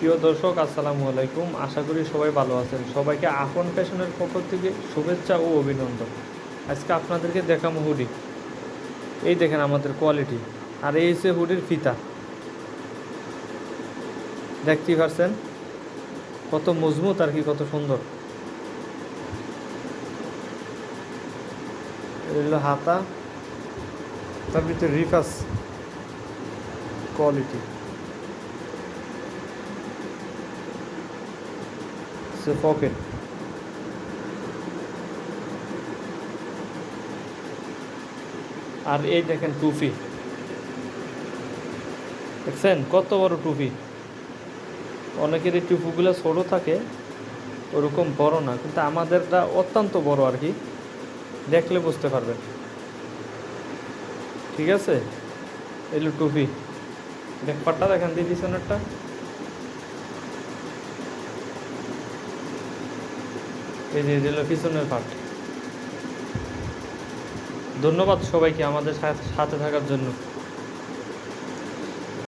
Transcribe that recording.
প্রিয় দর্শক, আসসালামু আলাইকুম। আশা করি সবাই ভালো আছেন। সবাইকে আপন ফ্যাশনের পক্ষ থেকে শুভেচ্ছা ও অভিনন্দন। আজকে আপনাদেরকে দেখাবো হুডি। এই দেখেন আমাদের কোয়ালিটি। আর এই হচ্ছে হুডির ফিতা, দেখতেই পারছেন কত মজবুত আর কি, কত সুন্দর। এগুলো হাতা, তার ভিতরে রিফাস কোয়ালিটি, সে পকেট। আর এই দেখেন টুপি, দেখছেন কত বড় টুপি। অনেকের এই টুপিগুলো ছোটো থাকে, ওরকম বড় না, কিন্তু আমাদেরটা অত্যন্ত বড় আর কি, দেখলে বুঝতে পারবেন। ঠিক আছে, এলো টুপি। পাটটা দেখেন দিয়ে পিছনেরটা। এই যে এলো পিছনের পাট। ধন্যবাদ সবাইকে আমাদের সাথে থাকার জন্য।